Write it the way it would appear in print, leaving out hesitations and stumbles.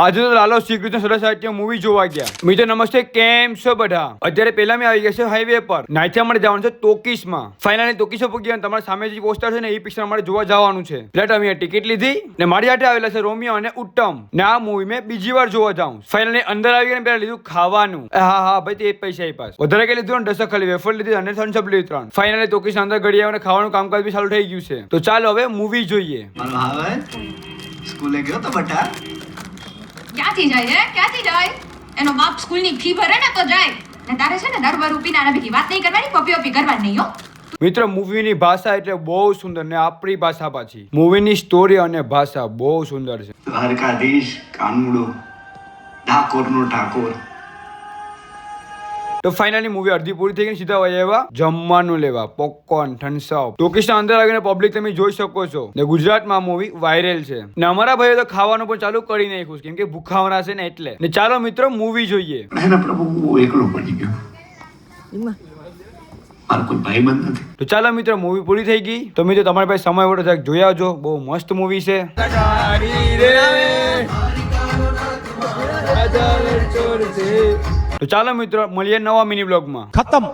આજે તો લાલો શ્રી કૃષ્ણ સરસ સાહિત્ય મૂવી જોવા ગયા। મિત્રો નમસ્તે, કેમ છો બધા? અત્યારે પહેલા મેં આવી ગયા છે હાઈવે પર, નાઈથી અમારે જવાનું છે તોકીસમાં। ફાઇનલી તોકીસ પહોંચી ગયા। તમારા સામે જે પોસ્ટર છે ને એ પિક્ચર અમારે જોવા જવાનું છે। એટલે અમે ટિકિટ લીધી ને મારી સાથે આવેલા છે રોમિયો અને ઉત્તમ ને આ મૂવી મેં બીજી વાર જોવા જાઉં। ફાઇનલી અંદર આવી ગયા પહેલા લીધું ખાવાનું। હા હા ભાઈ, તે પૈસા આપ્યા, વધારે કઈ લીધું ને 10 ખાલી વેફર લીધી અને થમ્સ અપ લીધી 3। ફાઇનલી તોકીસ અંદર ઘડી આવીને ખાવાનું કામકાજ બી ચાલુ થઈ ગયું છે। તો ચાલો હવે મૂવી જોઈએ। સ્કૂલે ગયો તો બટા? ક્યાંથી જાય હે? ક્યાંથી જાય? એનો બાપ સ્કૂલની ફી ભરે ને તો જાય ને તારે છે ને દર વાર રૂપીના આના ભેગી વાત નહીં કરવાની, પપી કરવાની નહીં હો। મિત્રો મૂવીની ભાષા એટલે બહુ સુંદર ને આપણી ભાષા પાછી। મૂવીની સ્ટોરી અને ભાષા બહુ સુંદર છે। દ્વારકાધીશ કાનુડો, ઠાકોરનો ઠાકોર। તો ફાઇનલી મૂવી અડધી પૂરી થઈ ગઈ, સીધા વહી આવ્યા જમવાનું લેવા, પોપકોર્ન, થમ્સ અપ। ટોકીસના અંદર આવીને પબ્લિક તમે જોઈ શકો છો ને ગુજરાતમાં મૂવી વાયરલ છે ને અમારા ભાઈઓ તો ખાવાનું પણ ચાલુ કરી નાખ્યું કેમ કે ભૂખાવરા છે ને એટલે। ને ચાલો મિત્રો મૂવી જોઈએ। એના પ્રભુ હું એકલો પડી ગયો, મારો કોઈ ભાઈબંધ નથી। તો ચાલો મિત્રો મૂવી પૂરી થઈ ગઈ। તો મિત્રો તમારી પાસે સમય હોય તો જોઈ આવજો, બહુ મસ્ત મૂવી છે। તો ચાલો મિત્રો મળીએ નવા મિની બ્લોગમાં। खत्म।